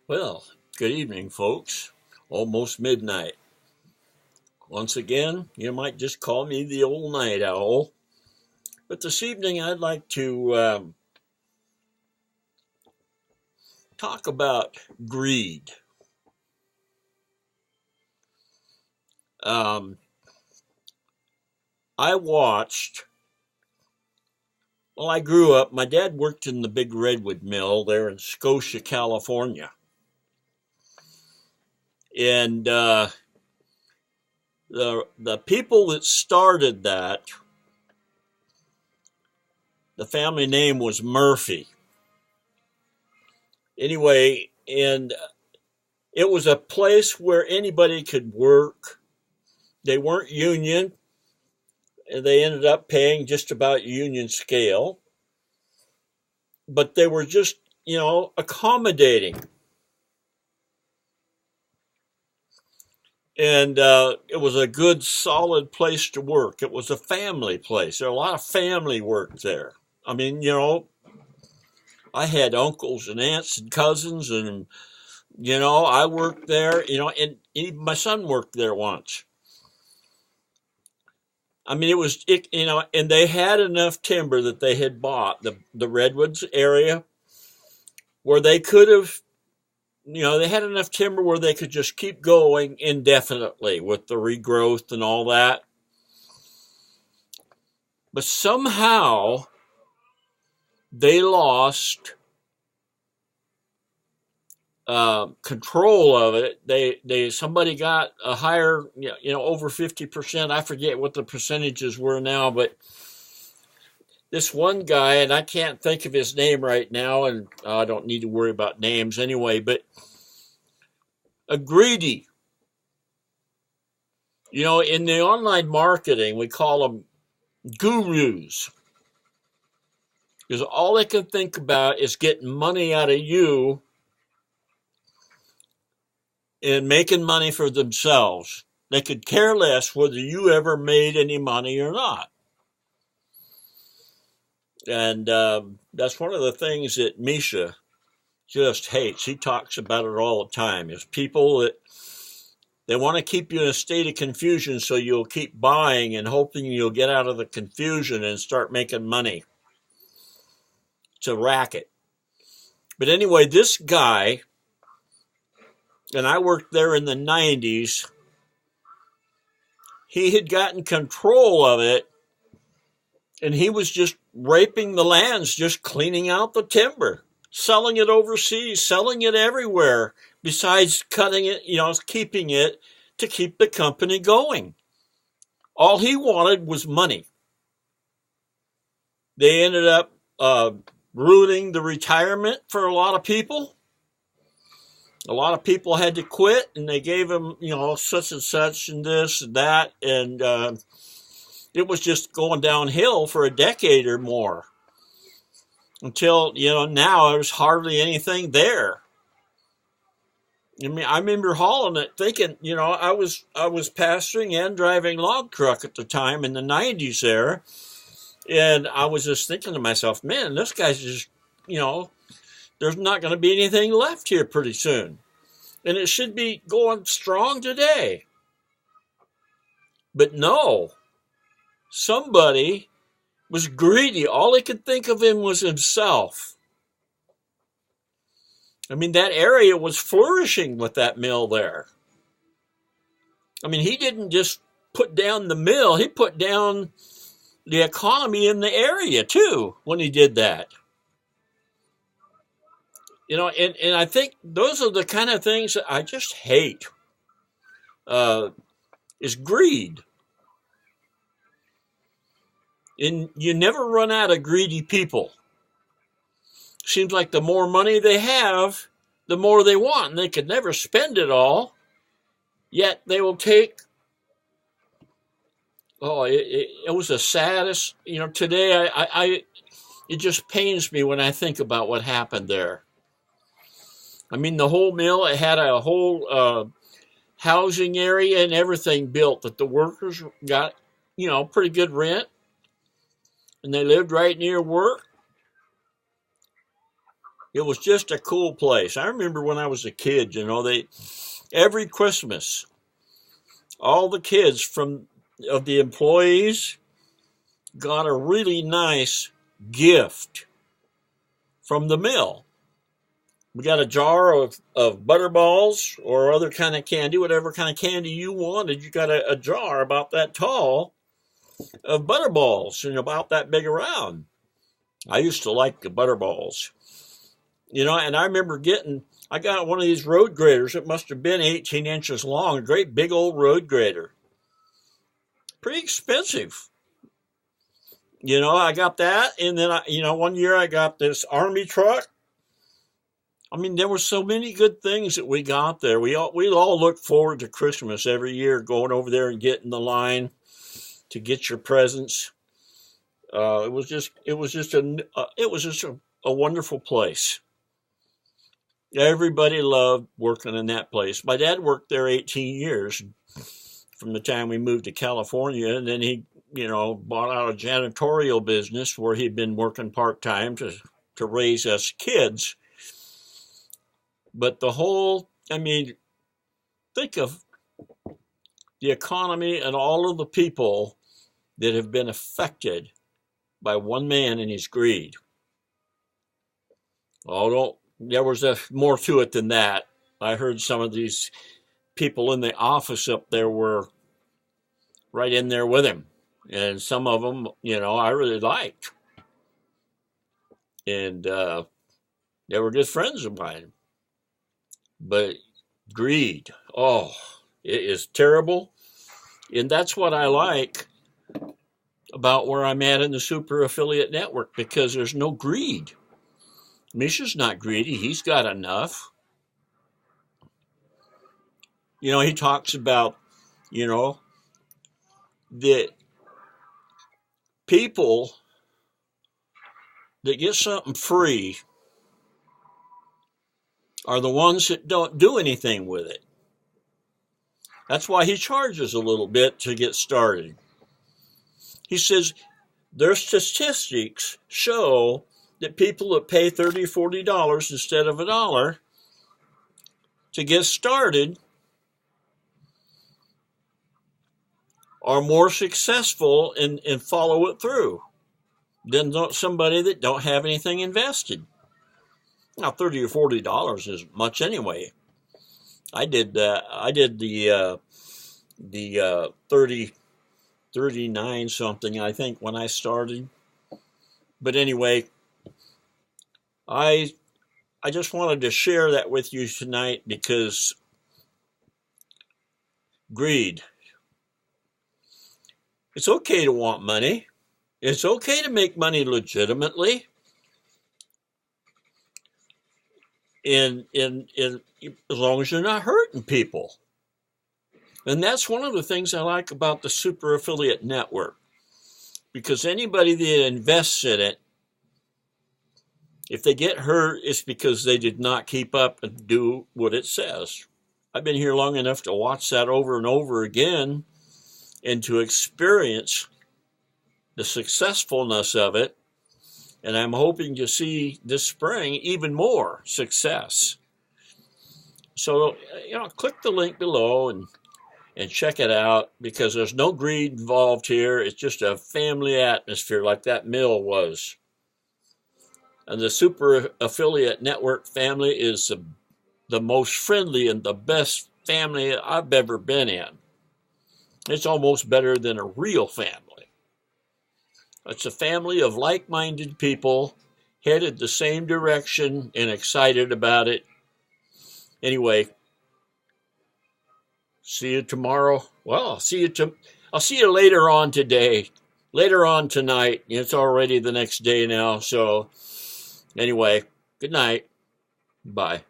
Well, good evening, folks. Almost midnight. Once again, you might just call me the old night owl. But this evening, I'd like to talk about greed. Um, I watched, I grew up, my dad worked in the big redwood mill there in Scotia, California. And the people that started that, the family name was Murphy. Anyway, and it was a place where anybody could work. They weren't union, and they ended up paying just about union scale, but they were just, accommodating. And it was a good, solid place to work. It was a family place. There were a lot of family work there. I mean, I had uncles and aunts and cousins, and, I worked there, and even my son worked there once. I mean, and they had enough timber that they had bought the redwoods area where they could have, they had enough timber where they could just keep going indefinitely with the regrowth and all that. But somehow they lost control of it. Somebody got a higher, over 50%. I forget what the percentages were now, but this one guy, and I can't think of his name right now, and I don't need to worry about names anyway, but a greedy. In the online marketing, we call them gurus because all they can think about is getting money out of you and making money for themselves. They could care less whether you ever made any money or not. And that's one of the things that Misha just hates. He talks about it all the time. Is people that they want to keep you in a state of confusion so you'll keep buying and hoping you'll get out of the confusion and start making money. It's a racket. But anyway, this guy, and I worked there in the 90s, he had gotten control of it, and he was just raping the lands, just cleaning out the timber, selling it overseas, selling it everywhere, besides cutting it, keeping it to keep the company going. All he wanted was money. They ended up ruining the retirement for a lot of people. A lot of people had to quit, and they gave them, such and such and this and that, and it was just going downhill for a decade or more until, now there's hardly anything there. I mean, I remember hauling it thinking, I was pastoring and driving log truck at the time in the 90s there. And I was just thinking to myself, man, this guy's just, there's not going to be anything left here pretty soon. And it should be going strong today. But no, somebody was greedy. All he could think of him was himself. I mean, that area was flourishing with that mill there. I mean, he didn't just put down the mill, he put down the economy in the area too when he did that. And I think those are the kind of things that I just hate, is greed. And you never run out of greedy people. Seems like the more money they have, the more they want, and they could never spend it all. Yet they will take. Oh, it was the saddest. Today it just pains me when I think about what happened there. I mean, the whole mill, it had a whole housing area and everything built that the workers got, pretty good rent, and they lived right near work. It was just a cool place. I remember when I was a kid, every Christmas, all the kids of the employees got a really nice gift from the mill. We got a jar of butterballs or other kind of candy, whatever kind of candy you wanted. You got a jar about that tall of butterballs and about that big around. I used to like the butterballs. And I remember I got one of these road graders. It must have been 18 inches long, a great big old road grader. Pretty expensive. I got that. And then, one year I got this army truck. I mean, there were so many good things that we got there. We all look forward to Christmas every year, going over there and getting the line to get your presents. It was just a wonderful place. Everybody loved working in that place. My dad worked there 18 years from the time we moved to California, and then he, bought out a janitorial business where he'd been working part-time to raise us kids. But think of the economy and all of the people that have been affected by one man and his greed. There was more to it than that. I heard some of these people in the office up there were right in there with him. And some of them, I really liked. And they were good friends of mine. But greed, it is terrible. And that's what I like about where I'm at in the super affiliate network, because there's no greed. Misha's not greedy. He's got enough. He talks about, that people that get something free are the ones that don't do anything with it. That's why he charges a little bit to get started. He says their statistics show that people that pay $30, $40 instead of $1 to get started are more successful and follow it through than somebody that don't have anything invested. Now, $30 or $40 isn't much anyway. I did the 39 something, I think, when I started. But anyway, I just wanted to share that with you tonight, because greed. It's okay to want money. It's okay to make money legitimately. And as long as you're not hurting people. And that's one of the things I like about the super affiliate network, because anybody that invests in it, if they get hurt, it's because they did not keep up and do what it says. I've been here long enough to watch that over and over again and to experience the successfulness of it. And I'm hoping to see this spring even more success. So, click the link below and check it out, because there's no greed involved here. It's just a family atmosphere like that mill was. And the super affiliate network family is the most friendly and the best family I've ever been in. It's almost better than a real family. It's a family of like-minded people headed the same direction and excited about it. Anyway, see you tomorrow. Well, I'll see you later on today, later on tonight. It's already the next day now. So anyway, good night. Bye.